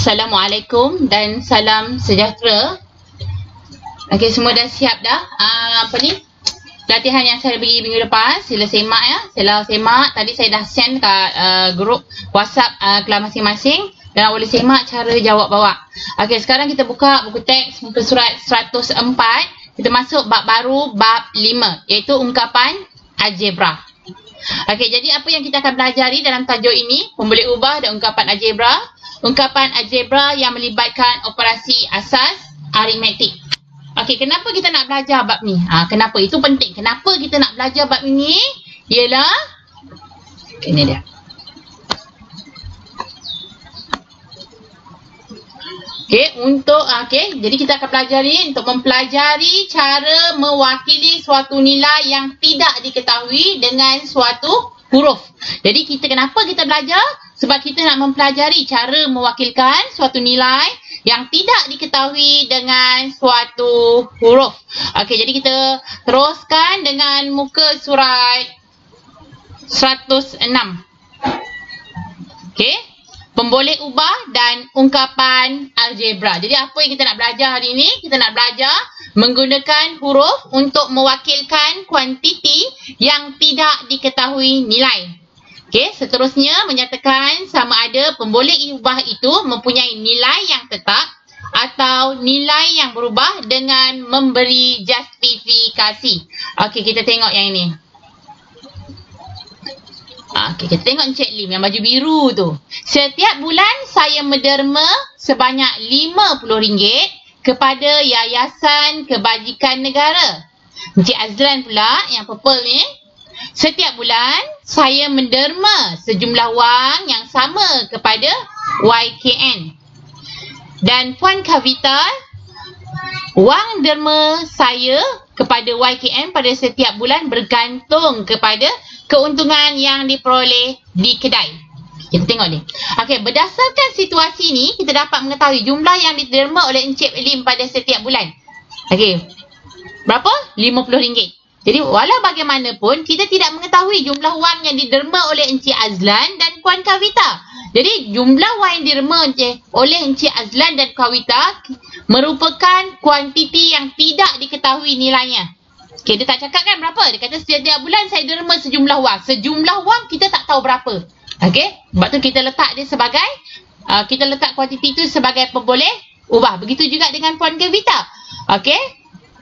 Assalamualaikum dan salam sejahtera. Okey, semua dah siap dah? Latihan yang saya bagi minggu lepas, sila semak ya. Sila semak. Tadi saya dah send kat grup WhatsApp kelas masing-masing. Dan boleh semak cara jawab bawah. Okey, sekarang kita buka buku teks muka surat 104. Kita masuk bab baru, bab 5, iaitu ungkapan algebra. Okey, jadi apa yang kita akan pelajari dalam tajuk ini? Pemboleh ubah dan ungkapan algebra. Ungkapan algebra yang melibatkan operasi asas aritmetik. Okey, kenapa kita nak belajar bab ni? Kenapa? Itu penting. Kenapa kita nak belajar bab ini? Ialah ini dia. Okey, jadi kita akan pelajari untuk mempelajari cara mewakili suatu nilai yang tidak diketahui dengan suatu huruf. Jadi kenapa kita belajar? Sebab kita nak mempelajari cara mewakilkan suatu nilai yang tidak diketahui dengan suatu huruf. Okey, jadi kita teruskan dengan muka surat 106. Okey, pemboleh ubah dan ungkapan algebra. Jadi apa yang kita nak belajar hari ini? Kita nak belajar menggunakan huruf untuk mewakilkan kuantiti yang tidak diketahui nilai. Okey, seterusnya menyatakan sama ada pemboleh ubah itu mempunyai nilai yang tetap atau nilai yang berubah dengan memberi justifikasi. Okey, kita tengok yang ini. Okey, kita tengok Encik Lim yang baju biru tu. Setiap bulan saya menderma sebanyak RM50 kepada Yayasan Kebajikan Negara. Encik Azlan pula yang purple ni. Setiap bulan saya menderma sejumlah wang yang sama kepada YKN. Dan Puan Kavita, wang derma saya kepada YKN pada setiap bulan bergantung kepada keuntungan yang diperoleh di kedai. Kita tengok ni. Okey, berdasarkan situasi ni kita dapat mengetahui jumlah yang diderma oleh Encik Lim pada setiap bulan. Okey. Berapa? RM50. Jadi walau bagaimanapun kita tidak mengetahui jumlah wang yang diderma oleh Encik Azlan dan Puan Kavita. Jadi jumlah wang yang diderma oleh Encik Azlan dan Kavita merupakan kuantiti yang tidak diketahui nilainya. Okey, dia tak cakap kan berapa? Dia kata setiap bulan saya derma sejumlah wang. Sejumlah wang kita tak tahu berapa. Okey, sebab tu kita letak dia sebagai kita letak kuantiti itu sebagai pemboleh ubah. Begitu juga dengan Puan Kavita. Okey,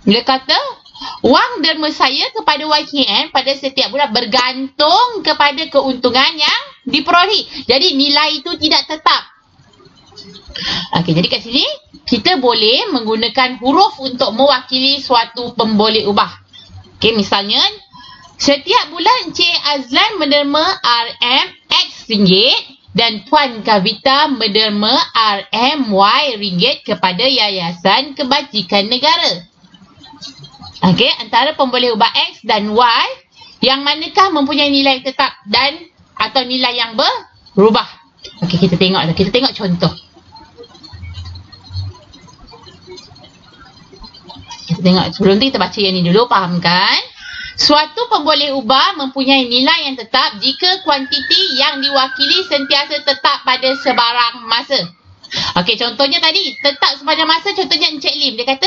dia kata wang derma saya kepada YKN pada setiap bulan bergantung kepada keuntungan yang diperolehi. Jadi nilai itu tidak tetap. Okey, jadi kat sini kita boleh menggunakan huruf untuk mewakili suatu pemboleh ubah. Okey, misalnya setiap bulan Encik Azlan menderma RM-X dan Puan Kavita menderma RM-Y kepada Yayasan Kebajikan Negara. Okey, antara pemboleh ubah X dan Y, yang manakah mempunyai nilai tetap dan atau nilai yang berubah? Okey, kita tengok dah. Kita tengok contoh. Kita tengok sebelum tu kita baca yang ni dulu, faham kan? Suatu pemboleh ubah mempunyai nilai yang tetap jika kuantiti yang diwakili sentiasa tetap pada sebarang masa. Okey, contohnya tadi tetap sepanjang masa, contohnya Encik Lim dia kata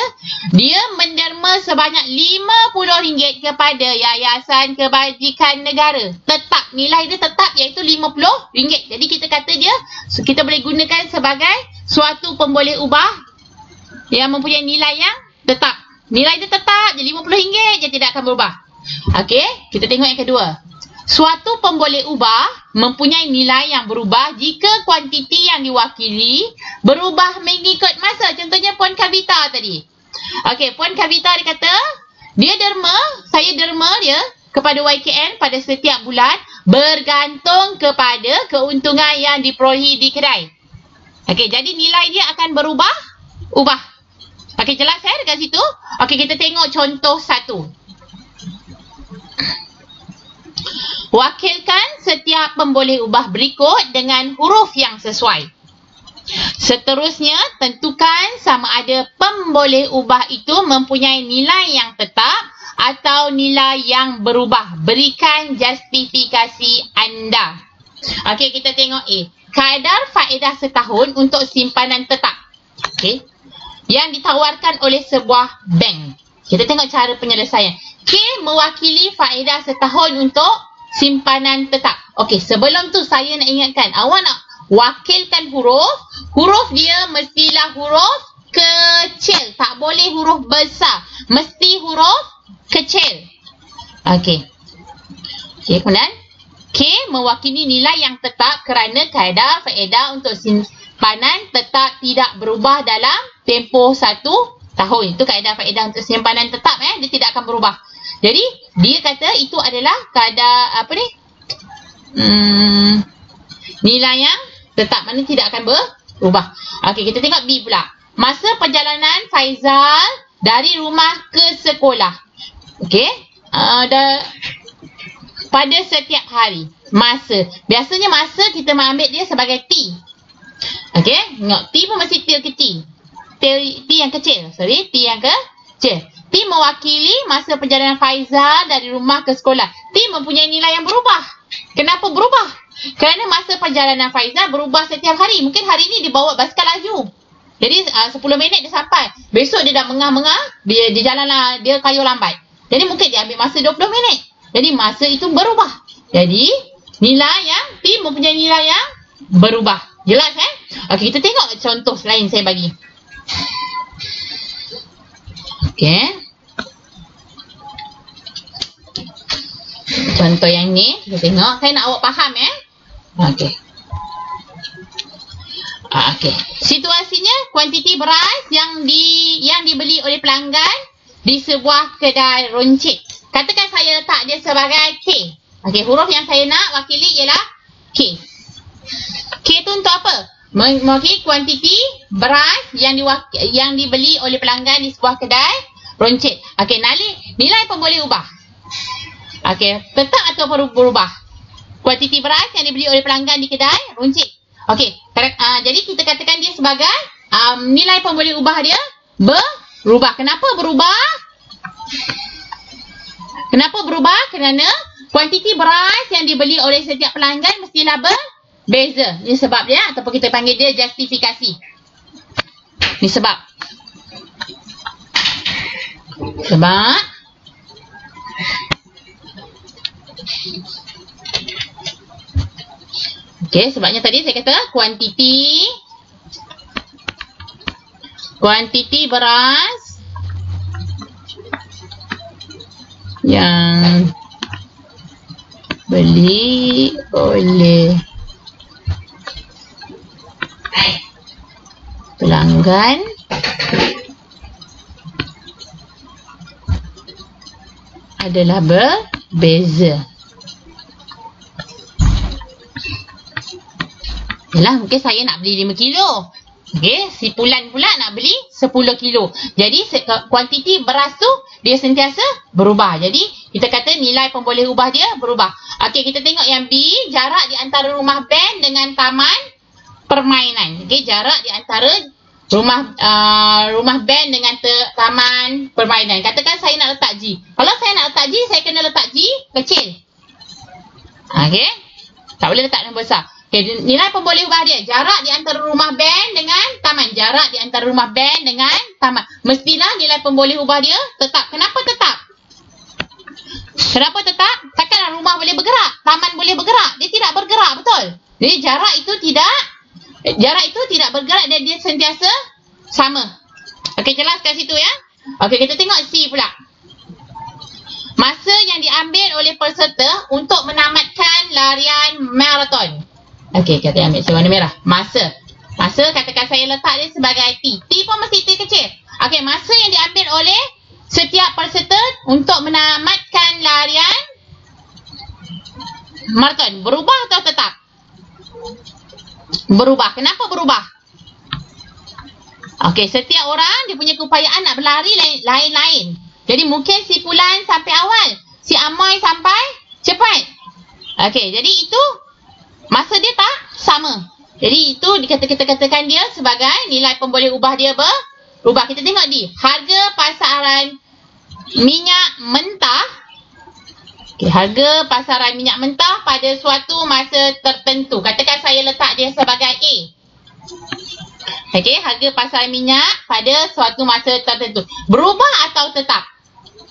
dia menderma sebanyak RM50 kepada Yayasan Kebajikan Negara. Tetap, nilai dia tetap iaitu RM50. Jadi kita kata kita boleh gunakan sebagai suatu pemboleh ubah yang mempunyai nilai yang tetap. Nilai dia tetap je RM50 je, tidak akan berubah. Okey, kita tengok yang kedua. Suatu pemboleh ubah mempunyai nilai yang berubah jika kuantiti yang diwakili berubah mengikut masa. Contohnya Puan Kavita tadi. Okey, Puan Kavita dia kata saya derma dia kepada YKN pada setiap bulan bergantung kepada keuntungan yang diperolehi di kedai. Okey, jadi nilai dia akan ubah. Okey, jelas dekat situ? Okey, kita tengok contoh 1. Wakilkan setiap pemboleh ubah berikut dengan huruf yang sesuai. Seterusnya, tentukan sama ada pemboleh ubah itu mempunyai nilai yang tetap atau nilai yang berubah. Berikan justifikasi anda. Okey, kita tengok A. kadar faedah setahun untuk simpanan tetap. Okey. Yang ditawarkan oleh sebuah bank. Kita tengok cara penyelesaian. K mewakili faedah setahun untuk simpanan tetap. Okey, sebelum tu saya nak ingatkan, awak nak wakilkan huruf. Huruf dia mestilah huruf kecil. Tak boleh huruf besar. Mesti huruf kecil. Okey. Okey, kemudian K mewakili nilai yang tetap kerana kadar faedah untuk simpanan tetap tidak berubah dalam tempoh 1 tahun. Itu kaedah faedah untuk simpanan tetap, dia tidak akan berubah. Jadi dia kata itu adalah kadar nilai yang tetap, mana tidak akan berubah. Okey, kita tengok B pula. Masa perjalanan Faizal dari rumah ke sekolah. Okey. Pada setiap hari. Masa. Biasanya masa kita mengambil dia sebagai T. Okey. Tengok. T pun masih T kecil. T yang kecil. Sorry. T yang kecil. T mewakili masa perjalanan Faizal dari rumah ke sekolah. T mempunyai nilai yang berubah. Kenapa berubah? Kerana masa perjalanan Faizal berubah setiap hari. Mungkin hari ni dia bawa basikal laju. Jadi 10 minit dia sampai. Besok dia dah mengah-mengah. Dia jalan lah. Dia kayuh lambat. Jadi mungkin dia ambil masa 20 minit. Jadi masa itu berubah. Jadi nilai yang T mempunyai nilai yang berubah. Jelas Okey, kita tengok contoh lain saya bagi. Okey. Contoh yang ni kita tengok. Saya nak awak faham Okey. Okey. Situasinya kuantiti beras yang dibeli oleh pelanggan di sebuah kedai runcit. Katakan saya letak dia sebagai K. Okey, huruf yang saya nak wakili ialah K. K tu untuk apa? Mewakili kuantiti beras yang dibeli oleh pelanggan di sebuah kedai runcit. Okey, nilai pun boleh ubah. Okey, tetap atau berubah. Kuantiti beras yang dibeli oleh pelanggan di kedai runcit. Okey, jadi kita katakan dia sebagai nilai pun boleh ubah dia berubah. Kenapa berubah? Kenapa berubah? Kerana kuantiti beras yang dibeli oleh setiap pelanggan mestilah berbeza. Ini sebab dia, ataupun kita panggil dia justifikasi. Ini sebab. Okey, sebabnya tadi saya kata kuantiti beras yang beli oleh pelanggan adalah berbeza. Yalah, mungkin saya nak beli 5 kilo. Okey, si Pulan pula nak beli 10 kilo. Jadi kuantiti beras tu dia sentiasa berubah. Jadi kita kata nilai pun boleh ubah, dia berubah. Okey, kita tengok yang B, jarak di antara rumah band dengan taman permainan. Okey, jarak di antara rumah band dengan taman permainan. Katakan saya nak letak G. Kalau saya nak letak G, saya kena letak G kecil. Okey, tak boleh letak yang besar. Okay, nilai pun boleh ubah dia. Jarak di antara rumah band dengan taman. Jarak di antara rumah band dengan taman. Mestilah nilai pun boleh ubah dia tetap. Kenapa tetap? Kenapa tetap? Takkanlah rumah boleh bergerak. Taman boleh bergerak. Dia tidak bergerak, betul? Jadi jarak itu tidak bergerak dan dia sentiasa sama. Okey, jelas kat situ ya? Okey, kita tengok C pula. Masa yang diambil oleh peserta untuk menamatkan larian maraton. Okey, kita ambil warna merah. Masa katakan saya letak dia sebagai T. T pun mesti T kecil. Okey, masa yang diambil oleh setiap peserta untuk menamatkan larian maraton. Berubah atau tetap? Berubah. Kenapa berubah? Okey, setiap orang dia punya keupayaan nak berlari lain-lain. Jadi mungkin si Pulan sampai awal, si Amoy sampai cepat. Okey, jadi itu masa dia tak sama. Jadi itu kita katakan dia sebagai nilai pun boleh ubah, dia berubah. Kita tengok di harga pasaran minyak mentah Okay, harga pasaran minyak mentah pada suatu masa tertentu. Katakan saya letak dia sebagai A. Okey, harga pasaran minyak pada suatu masa tertentu. Berubah atau tetap?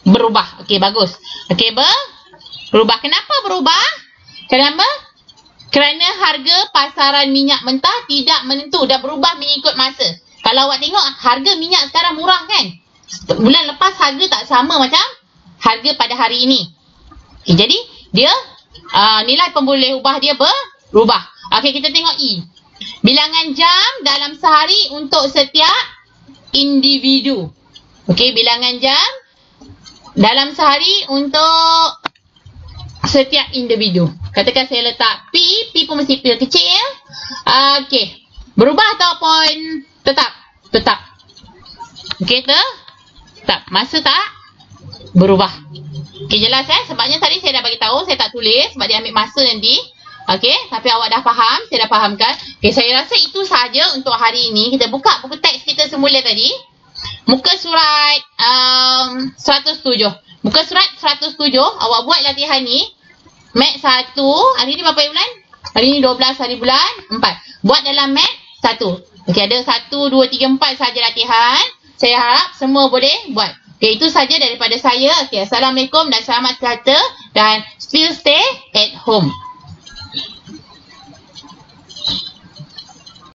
Berubah. Okey, bagus. Okey, berubah. Kenapa berubah? Kenapa? Kerana harga pasaran minyak mentah tidak menentu. Dah berubah mengikut masa. Kalau awak tengok harga minyak sekarang murah kan? Bulan lepas harga tak sama macam harga pada hari ini. Okay, jadi dia nilai pemboleh ubah dia berubah. Okey, kita tengok E. Bilangan jam dalam sehari untuk setiap individu. Okey, bilangan jam dalam sehari untuk setiap individu. Katakan saya letak P pun mesti P kecil. Okey. Berubah ataupun tetap? Tetap. Okey, tetap. Masa tak berubah. Okey, jelas sebabnya tadi saya dah bagi tahu, saya tak tulis sebab dia ambil masa nanti. Okey, tapi awak dah faham, saya dah fahamkan. Okey, saya rasa itu sahaja untuk hari ini. Kita buka buku teks kita semula tadi. Muka surat 107. Muka surat 107, awak buat latihan ni. Mat 1, hari ni berapa bulan? Hari ni 12 hari bulan 4. Buat dalam mat 1. Okey, ada 1, 2, 3, 4 saja latihan. Saya harap semua boleh buat. Okey, itu saja daripada saya. Okey, Assalamualaikum dan selamat sejahtera dan still stay at home.